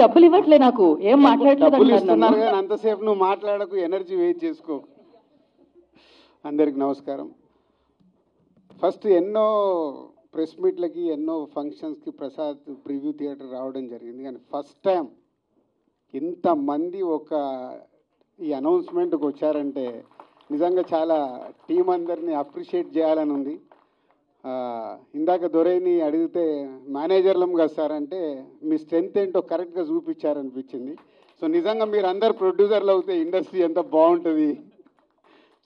డబ్బులు ఇవ్వట్లే నాకు, ఏం మాట్లాడలేదు డబ్బులు అంటున్నారు ఇస్తున్నారు నన్ను. కానీ అంతసేపు నువ్వు మాట్లాడకు, ఎనర్జీ వేస్ట్ చేసుకో. అందరికి నమస్కారం. ఫస్ట్ ఎన్నో ప్రెస్ మీట్లకి ఎన్నో ఫంక్షన్స్కి ప్రసాద్ ప్రివ్యూ థియేటర్ రావడం జరిగింది, కానీ ఫస్ట్ టైం ఇంతమంది ఈ అనౌన్స్మెంట్కి వచ్చారంటే నిజంగా చాలా టీం అందరినీ అప్రిషియేట్ చేయాలని ఉంది. ఇందాక దొరైని అడిగితే మేనేజర్లం కదా సార్ అంటే మీ స్ట్రెంత్ ఏంటో కరెక్ట్గా చూపించారనిపించింది. సో నిజంగా మీరు అందరు ప్రొడ్యూసర్లు అవుతే ఇండస్ట్రీ ఎంత బాగుంటుంది.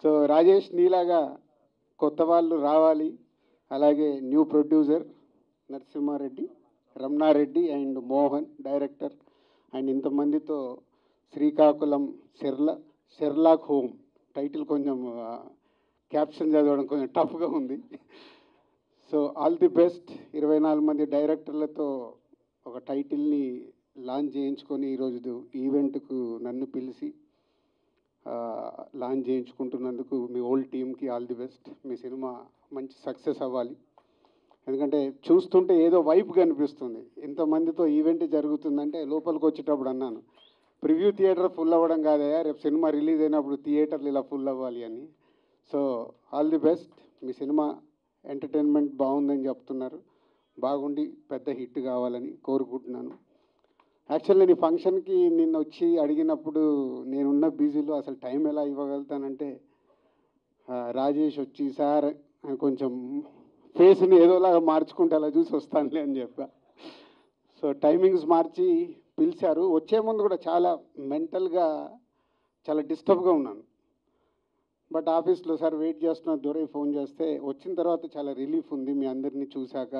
సో రాజేష్ నీలాగా కొత్త వాళ్ళు రావాలి, అలాగే new producer Narasimha Reddy, Ramana Reddy and Mohan director, and ఇంతమందితో శ్రీకాకుళం షెర్లాక్ హోమ్ టైటిల్ కొంచెం క్యాప్షన్ చదవడం కొంచెం టఫ్గా ఉంది. So all the best. 24 మంది డైరెక్టర్లతో ఒక టైటిల్ని లాంచ్ చేయించుకొని ఈరోజు ఈవెంట్కు నన్ను పిలిచి లాంచ్ చేయించుకుంటున్నందుకు మీ ఓల్డ్ టీమ్కి all the best. Me cinema మంచి సక్సెస్ అవ్వాలి. ఎందుకంటే చూస్తుంటే ఏదో వైపు కనిపిస్తుంది, ఇంతమందితో ఈవెంట్ జరుగుతుందంటే. లోపలికి వచ్చేటప్పుడు అన్నాను, ప్రివ్యూ థియేటర్ ఫుల్ అవ్వడం కాదయా, రేపు సినిమా రిలీజ్ అయినప్పుడు థియేటర్లు ఇలా ఫుల్ అవ్వాలి అని. So all the best. Me cinema entertainment బాగుందని చెప్తున్నారు, బాగుండి పెద్ద హిట్ కావాలని కోరుకుంటున్నాను. యాక్చువల్ నేను ఈ ఫంక్షన్కి నిన్న వచ్చి అడిగినప్పుడు నేనున్న బిజీలో అసలు టైం ఎలా ఇవ్వగలుగుతానంటే రాజేష్ వచ్చి సార్ కొంచెం ఫేస్ని ఏదోలాగా మార్చుకుంటే అలా చూసి వస్తానులే అని చెప్పా. సో టైమింగ్స్ మార్చి పిలిచారు. వచ్చే ముందు కూడా చాలా మెంటల్గా చాలా డిస్టర్బ్గా ఉన్నాను. బట్ ఆఫీస్లో సార్ వెయిట్ చేస్తున్న దొరై ఫోన్ చేస్తే వచ్చిన తర్వాత చాలా రిలీఫ్ ఉంది. మీ అందరినీ చూశాక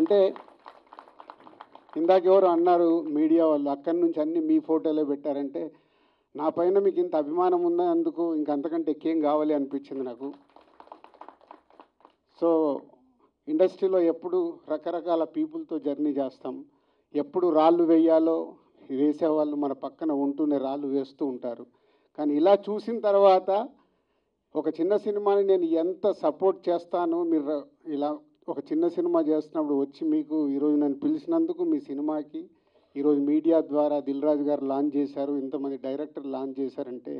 అంటే ఇందాక ఎవరు అన్నారు మీడియా వాళ్ళు అక్కడి నుంచి అన్నీ మీ ఫోటోలే పెట్టారంటే నా పైన మీకు ఇంత అభిమానం ఉన్నందుకు ఇంకంతకంటే ఎక్కువేం కావాలి అనిపించింది నాకు. సో ఇండస్ట్రీలో ఎప్పుడు రకరకాల పీపుల్తో జర్నీ చేస్తాం, ఎప్పుడు రాళ్ళు వేయాలో వేసేవాళ్ళు మన పక్కన ఉంటూనే రాళ్ళు వేస్తూ ఉంటారు. కానీ ఇలా చూసిన తర్వాత ఒక చిన్న సినిమాని నేను ఎంత సపోర్ట్ చేస్తాను, మీరు ఇలా ఒక చిన్న సినిమా చేస్తున్నప్పుడు వచ్చి మీకు ఈరోజు నన్ను పిలిచినందుకు మీ సినిమాకి ఈరోజు మీడియా ద్వారా దిల్ రాజు గారు లాంచ్ చేశారు, ఇంతమంది డైరెక్టర్ లాంచ్ చేశారంటే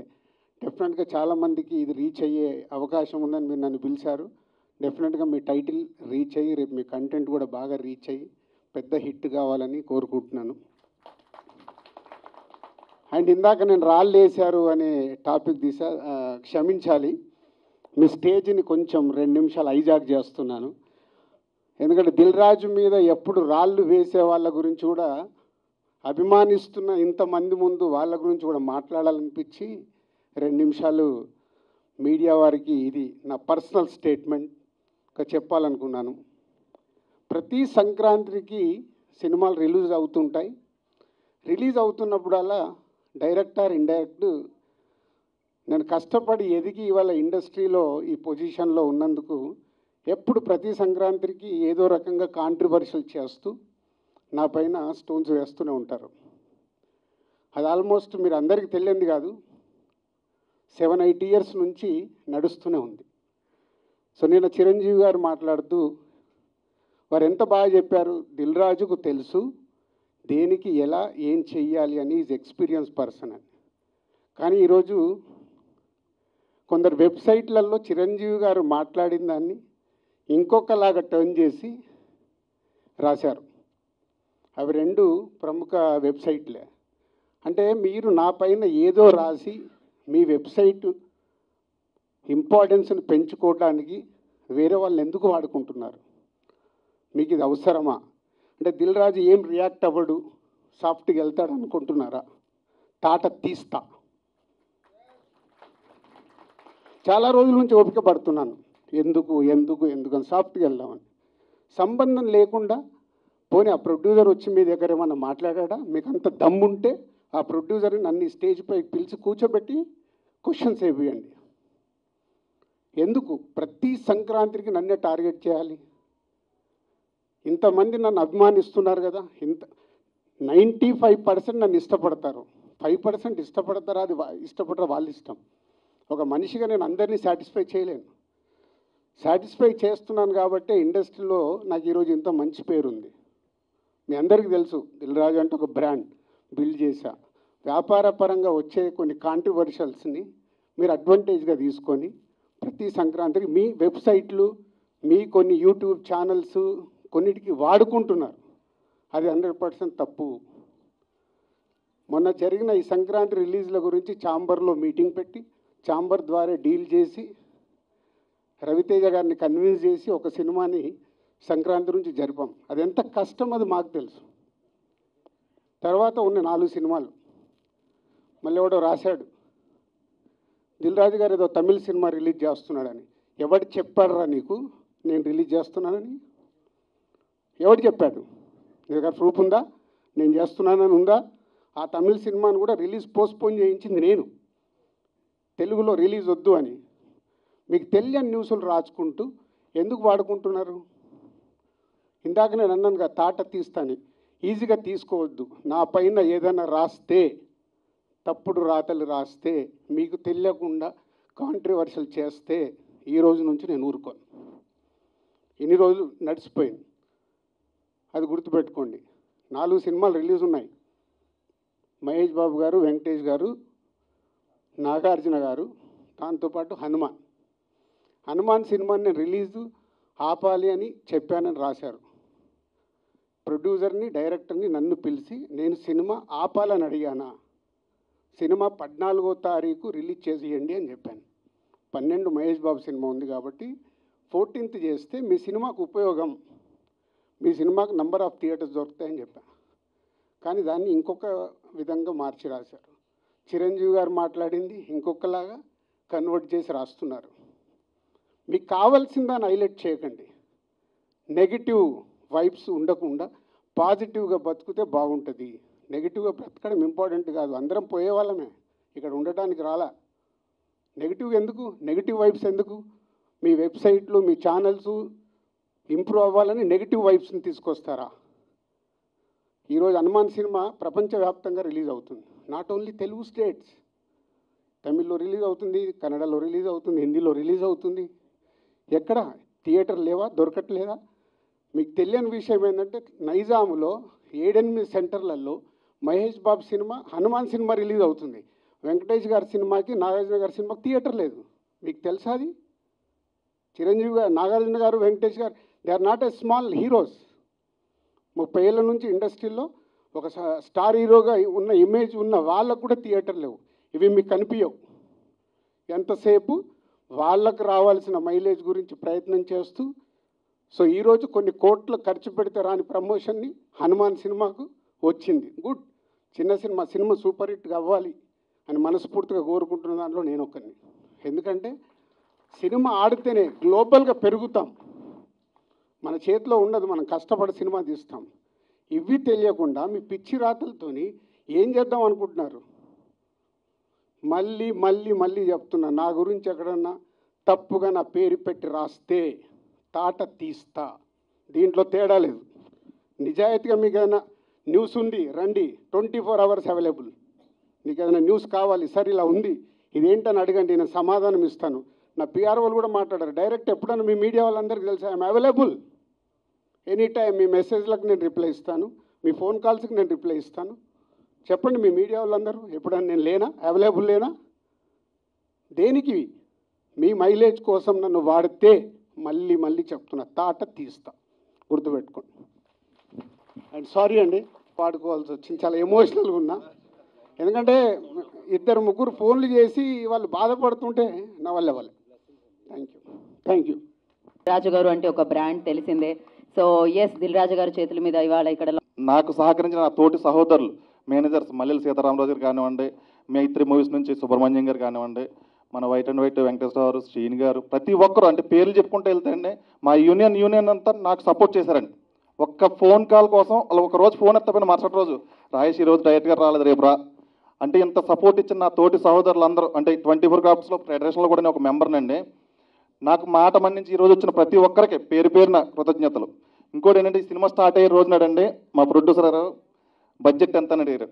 డెఫినెట్గా చాలామందికి ఇది రీచ్ అయ్యే అవకాశం ఉందని మీరు నన్ను పిలిచారు. డెఫినెట్గా మీ టైటిల్ రీచ్ అయ్యి రేపు మీ కంటెంట్ కూడా బాగా రీచ్ అయ్యి పెద్ద హిట్ కావాలని కోరుకుంటున్నాను. అండ్ ఇందాక నేను రాళ్ళు వేశారు అనే టాపిక్ క్షమించాలి, మీ స్టేజ్ని కొంచెం 2 నిమిషాలు హైజాక్ చేస్తున్నాను. ఎందుకంటే దిల్ రాజు మీద ఎప్పుడు రాళ్ళు వేసే వాళ్ళ గురించి కూడా అభిమానిస్తున్న ఇంతమంది ముందు వాళ్ళ గురించి కూడా మాట్లాడాలనిపించి 2 నిమిషాలు మీడియా వారికి ఇది నా పర్సనల్ స్టేట్మెంట్గా చెప్పాలనుకున్నాను. ప్రతి సంక్రాంతికి సినిమాలు రిలీజ్ అవుతుంటాయి. రిలీజ్ అవుతున్నప్పుడల్లా డైరెక్టర్ ఇండైరెక్ట్ నేను కష్టపడి ఎదిగి ఇవాళ ఇండస్ట్రీలో ఈ పొజిషన్లో ఉన్నందుకు ఎప్పుడు ప్రతి సంక్రాంతికి ఏదో రకంగా కాంట్రవర్షియల్ చేస్తూ నా పైన స్టోన్స్ వేస్తూనే ఉంటారు. అది ఆల్మోస్ట్ మీరు అందరికీ తెలియంది కాదు, 7-8 ఇయర్స్ నుంచి నడుస్తూనే ఉంది. సో నేను చిరంజీవి గారు మాట్లాడుతూ వారు ఎంత బాగా చెప్పారు, దిల్ రాజుకు తెలుసు దేనికి ఎలా ఏం చెయ్యాలి అని, ఈజ్ ఎక్స్పీరియన్స్ పర్సన్ అని. కానీ ఈరోజు కొందరు వెబ్సైట్లలో చిరంజీవి గారు మాట్లాడిన దాన్ని ఇంకొకలాగా టర్న్ చేసి రాశారు. అవి 2 ప్రముఖ వెబ్సైట్లే. అంటే మీరు నా పైన ఏదో రాసి మీ వెబ్సైట్ ఇంపార్టెన్స్ని పెంచుకోవడానికి వేరే వాళ్ళని ఎందుకు వాడుకుంటున్నారు? మీకు ఇది అవసరమా? అంటే దిల్ రాజు ఏం రియాక్ట్ అవ్వడు, సాఫ్ట్గా వెళ్తాడు అనుకుంటున్నారా? తాట తీస్తా. చాలా రోజుల నుంచి ఓపిక పడుతున్నాను, ఎందుకు అని సాఫ్ట్గా వెళ్దామని. సంబంధం లేకుండా పోనీ ఆ ప్రొడ్యూసర్ వచ్చి మీ దగ్గర ఏమన్నా మాట్లాడా? మీకు అంత దమ్ముంటే ఆ ప్రొడ్యూసర్ని నన్ను స్టేజ్పై పిలిచి కూర్చోబెట్టి క్వశ్చన్స్ వేయండి. ఎందుకు ప్రతి సంక్రాంతికి నన్నే టార్గెట్ చేయాలి? ఇంతమంది నన్ను అభిమానిస్తున్నారు కదా, 95% నన్ను ఇష్టపడతారు, 5% ఇష్టపడతారా? అది ఇష్టపడరా వాళ్ళ ఇష్టం. ఒక మనిషిగా నేను అందరినీ సాటిస్ఫై చేయలేను. సాటిస్ఫై చేస్తున్నాను కాబట్టి ఇండస్ట్రీలో నాకు ఈరోజు ఇంత మంచి పేరు ఉంది. మీ అందరికీ తెలుసు దిల్ రాజు అంటే ఒక బ్రాండ్ బిల్డ్ చేశా. వ్యాపార పరంగా వచ్చే కొన్ని కాంట్రవర్షియల్స్ని మీరు అడ్వాంటేజ్గా తీసుకొని ప్రతి సంక్రాంతికి మీ వెబ్సైట్లు, మీ కొన్ని యూట్యూబ్ ఛానల్స్ కొన్నిటికి వాడుకుంటున్నారు. అది 100% తప్పు. మొన్న జరిగిన ఈ సంక్రాంతి రిలీజ్ల గురించి ఛాంబర్లో మీటింగ్ పెట్టి ఛాంబర్ ద్వారా డీల్ చేసి రవితేజ గారిని కన్విన్స్ చేసి ఒక సినిమాని సంక్రాంతి నుంచి జరిపాం. అది ఎంత కష్టం అది మాకు తెలుసు. తర్వాత ఉన్న 4 సినిమాలు మళ్ళీ ఎవడో రాశాడు, దిల్ రాజు గారు ఏదో తమిళ సినిమా రిలీజ్ చేస్తున్నాడని. ఎవడు చెప్పాడురా నీకు నేను రిలీజ్ చేస్తున్నానని? ఎవడు చెప్పాడు? నీ దగ్గర ప్రూఫ్ ఉందా? నేను చేస్తున్నానని ఉందా? ఆ తమిళ సినిమాను కూడా రిలీజ్ పోస్ట్పోన్ చేయించింది నేను, తెలుగులో రిలీజ్ వద్దు అని. మీకు తెలియని న్యూస్లు రాసుకుంటూ ఎందుకు వాడుకుంటున్నారు? ఇందాక నేను అన్నానుగా తాట తీస్తాను, ఈజీగా తీసుకోవద్దు. నా పైన ఏదైనా రాస్తే, తప్పుడు రాతలు రాస్తే, మీకు తెలియకుండా కాంట్రవర్షియల్ చేస్తే ఈ రోజు నుంచి నేను ఊరుకోను. ఇన్ని రోజులు నడిచిపోయింది, అది గుర్తుపెట్టుకోండి. 4 సినిమాలు రిలీజ్ ఉన్నాయి. మహేష్ బాబు గారు, వెంకటేష్ గారు, నాగార్జున గారు, దాంతోపాటు హనుమాన్ సినిమాని నేను రిలీజు ఆపాలి అని చెప్పానని రాశారు. ప్రొడ్యూసర్ని, డైరెక్టర్ని నన్ను పిలిచి నేను సినిమా ఆపాలని అడిగానా? సినిమా 14వ తారీఖు రిలీజ్ చేసేయండి అని చెప్పాను. 12 మహేష్ బాబు సినిమా ఉంది కాబట్టి 14th చేస్తే మీ సినిమాకు ఉపయోగం, మీ సినిమాకు నంబర్ ఆఫ్ థియేటర్స్ దొరుకుతాయని చెప్పాను. కానీ దాన్ని ఇంకొక విధంగా మార్చి రాశారు. చిరంజీవి గారు మాట్లాడింది ఇంకొకలాగా కన్వర్ట్ చేసి రాస్తున్నారు. మీకు కావాల్సిన దాన్ని హైలైట్ చేయకండి. నెగిటివ్ వైబ్స్ ఉండకుండా పాజిటివ్గా బతికితే బాగుంటుంది. నెగిటివ్గా బ్రతకడం ఇంపార్టెంట్ కాదు. అందరం పోయేవాళ్ళమే, ఇక్కడ ఉండటానికి రాలా. నెగిటివ్ ఎందుకు? నెగిటివ్ వైబ్స్ ఎందుకు? మీ వెబ్సైట్లు, మీ ఛానల్స్ ఇంప్రూవ్ అవ్వాలని నెగిటివ్ వైబ్స్ని తీసుకొస్తారా? ఈరోజు హనుమాన్ సినిమా ప్రపంచవ్యాప్తంగా రిలీజ్ అవుతుంది. నాట్ ఓన్లీ తెలుగు స్టేట్స్, తమిళ్లో రిలీజ్ అవుతుంది, కన్నడలో రిలీజ్ అవుతుంది, హిందీలో రిలీజ్ అవుతుంది. ఎక్కడ థియేటర్ లేవా? దొరకట్లేదా? మీకు తెలియని విషయం ఏంటంటే నైజాములో 7-8 సెంటర్లలో Mahesh Babu cinema, Hanuman cinema release అవుతుంది. వెంకటేష్ గారి సినిమాకి, నాగార్జున గారి సినిమాకి థియేటర్ లేదు. మీకు తెలుసా అది? చిరంజీవి గారు, Nagarjuna garu, Venkatesh garu, they are not a small heroes. 30 ఏళ్ళ నుంచి ఇండస్ట్రీలో ఒక స్టార్ హీరోగా ఉన్న ఇమేజ్ ఉన్న వాళ్ళకు కూడా థియేటర్ లేవు. ఇవి మీకు కనిపించవు. ఎంతసేపు వాళ్ళకు రావాల్సిన మైలేజ్ గురించి ప్రయత్నం చేస్తూ, సో ఈరోజు కొన్ని కోట్లు ఖర్చు పెడితే రాని ప్రమోషన్ని హనుమాన్ సినిమాకు వచ్చింది. గుడ్, చిన్న సినిమా సూపర్ హిట్గా అవ్వాలి అని మనస్ఫూర్తిగా కోరుకుంటున్న దాంట్లో నేను ఒక్కరిని. ఎందుకంటే సినిమా ఆడితేనే గ్లోబల్గా పెరుగుతాం. మన చేతిలో ఉండదు, మనం కష్టపడి సినిమా తీస్తాం. ఇవి తెలియకుండా మీ పిచ్చి రాతలతోని ఏం చేద్దాం అనుకుంటున్నారు? మళ్ళీ మళ్ళీ మళ్ళీ చెప్తున్నా, నా గురించి ఎక్కడన్నా తప్పుగా నా పేరు పెట్టి రాస్తే తాట తీస్తా. దీంట్లో తేడా లేదు. నిజాయితీగా మీకు ఏదైనా న్యూస్ ఉంది రండి, 24 hours అవైలబుల్. మీకు ఏదైనా న్యూస్ కావాలి, సరే ఇలా ఉంది ఇదేంటని అడగండి, నేను సమాధానం ఇస్తాను. నా పిఆర్ వాళ్ళు కూడా మాట్లాడారు డైరెక్ట్. ఎప్పుడన్నా మీ మీడియా వాళ్ళందరికీ తెలుసా ఐఎమ్ అవైలబుల్ ఎనీ టైం. మీ మెసేజ్లకు నేను రిప్లై ఇస్తాను, మీ ఫోన్ కాల్స్కి నేను రిప్లై ఇస్తాను. చెప్పండి మీ మీడియా వాళ్ళందరూ, ఎప్పుడన్నా నేను లేనా, అవైలబుల్ లేనా? దేనికి? మీ మైలేజ్ కోసం నన్ను వాడితే మళ్ళీ మళ్ళీ చెప్తున్నా, తాట తీస్తా, గుర్తుపెట్టుకోండి. అండ్ సారీ అండి, పాడుకోవాల్సి వచ్చింది, చాలా ఎమోషనల్గా ఉన్నా. ఎందుకంటే 2-3 ఫోన్లు చేసి వాళ్ళు బాధపడుతుంటే నా వల్ల వాళ్ళు. Thank you. రాజు గారు అంటే ఒక బ్రాండ్ తెలిసిందే. సో ఎస్, దిల్ రాజు గారి చేతుల మీద ఇవాళ ఇక్కడ నాకు సహకరించిన నా తోటి సహోదరులు, మేనేజర్స్ మల్లెల సీతారామరాజు గారు కానివ్వండి, మైత్రి మూవీస్ నుంచి సుబ్రహ్మణ్యం గారు కానివ్వండి, మన వైట్ అండ్ వైట్ వెంకటేశ్వర గారు, శ్రీని గారు, ప్రతి ఒక్కరు అంటే పేర్లు చెప్పుకుంటూ వెళ్తాయండి. మా యూనియన్ అంతా నాకు సపోర్ట్ చేశారండి. ఒక్క ఫోన్ కాల్ కోసం అలా ఒక రోజు ఫోన్ ఎత్తపోయిన మరుసటి రోజు రాయేష్ ఈరోజు డైరెక్ట్ గారు రాలేదు రేపు రా అంటే ఇంత సపోర్ట్ ఇచ్చిన నా తోటి సహోదరులు అందరూ, అంటే 24 క్రాఫ్ట్స్లో ఫెడరేషన్లో కూడా నేను ఒక మెంబర్నండి. నాకు మాట మన్నించి ఈరోజు వచ్చిన ప్రతి ఒక్కరికి పేరు పేరున కృతజ్ఞతలు. ఇంకోటి ఏంటంటే ఈ సినిమా స్టార్ట్ అయ్యే రోజునాడండి మా ప్రొడ్యూసర్ గారు బడ్జెట్ ఎంత అని అడిగారు.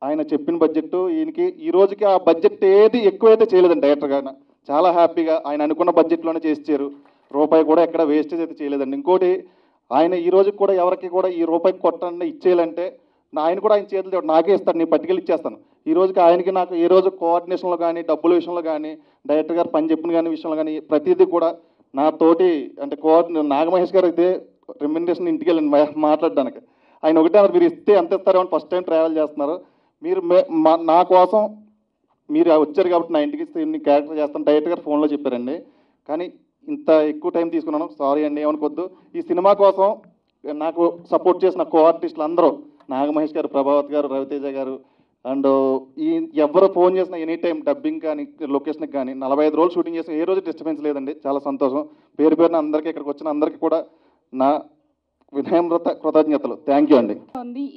ఆయన చెప్పిన బడ్జెట్ ఈయనకి ఈ రోజుకి ఆ బడ్జెట్ ఏది ఎక్కువైతే చేయలేదండి. డైరెక్టర్ గారు చాలా హ్యాపీగా ఆయన అనుకున్న బడ్జెట్లోనే చేసారు. రూపాయి కూడా ఎక్కడ వేస్టేజ్ అయితే చేయలేదండి. ఇంకోటి ఆయన ఈ రోజు కూడా ఎవరికి కూడా ఈ రూపాయికి కొట్టండి ఇచ్చేయాలంటే ఆయన కూడా ఆయన చేతులు నాకే ఇస్తాడు, నేను పట్టుకెళ్ళి ఇచ్చేస్తాను. ఈ రోజుకి ఆయనకి నాకు ఏ రోజు కోఆర్డినేషన్లో కానీ డబ్బుల విషయంలో కానీ డైరెక్టర్ గారు పని చెప్పిన కానీ విషయంలో కానీ ప్రతిదీ కూడా నా తోటి అంటే నాగమహేష్ గారు అయితే రెమ్యునరేషన్ ఇంటికి వెళ్ళండి మాట్లాడడానికి. ఆయన ఒకటే అన్నారు, మీరు ఇస్తే ఎంత ఇస్తారో అని ఫస్ట్ టైం ట్రావెల్ చేస్తున్నారు. మీరు నా కోసం మీరు వచ్చారు కాబట్టి నా ఇంటికి ఇన్ని క్యారెక్టర్ చేస్తాను డైరెక్టర్ గారు ఫోన్లో చెప్పారండి. కానీ ఇంత ఎక్కువ టైం తీసుకున్నాను, సారీ అండి, ఏమనుకోవద్దు. ఈ సినిమా కోసం నాకు సపోర్ట్ చేసిన కో ఆర్టిస్టులు అందరూ నాగమహేష్ గారు, ప్రభావత్ గారు, రవితేజ గారు అండ్ ఎవరు ఫోన్ చేసినా ఎనీ టైం డబ్బింగ్ కానీ లొకేషన్కి కానీ 45 రోజులు షూటింగ్ చేసిన ఏ రోజు డిస్టర్బెన్స్ లేదండి. చాలా సంతోషం. పేరు పేరున అందరికీ ఇక్కడికి వచ్చిన అందరికీ కూడా నా వినమ్రత కృతజ్ఞతలు. థ్యాంక్ యూ అండి.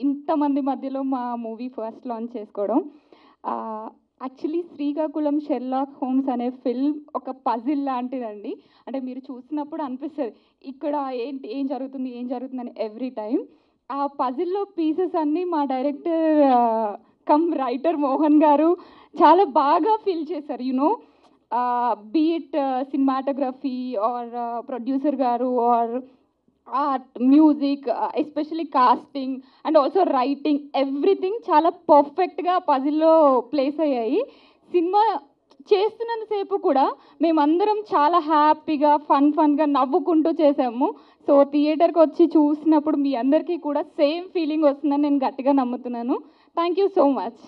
ఇంతమంది మధ్యలో మా మూవీ ఫస్ట్ లాంచ్ చేసుకోవడం, యాక్చువల్లీ శ్రీకాకుళం షెర్లాక్ హోమ్స్ అనే ఫిల్మ్ ఒక పజిల్ లాంటిదండి. అంటే మీరు చూసినప్పుడు అనిపిస్తుంది ఇక్కడ ఏం జరుగుతుంది అని ఎవ్రీ టైం. ఆ పజిల్లో పీసెస్ అన్నీ మా డైరెక్టర్ కమ్ రైటర్ మోహన్ గారు చాలా బాగా ఫీల్ చేశారు. You know beat cinematography or producer గారు or art, music, especially casting and also writing, everything చాలా పర్ఫెక్ట్గా పజిల్లో ప్లేస్ అయ్యాయి. సినిమా చేస్తున్నంతసేపు కూడా మేమందరం చాలా హ్యాపీగా ఫన్గా నవ్వుకుంటూ చేసాము. సో థియేటర్కి వచ్చి చూసినప్పుడు మీ అందరికీ కూడా సేమ్ ఫీలింగ్ వస్తుందని నేను గట్టిగా నమ్ముతున్నాను. Thank you so much.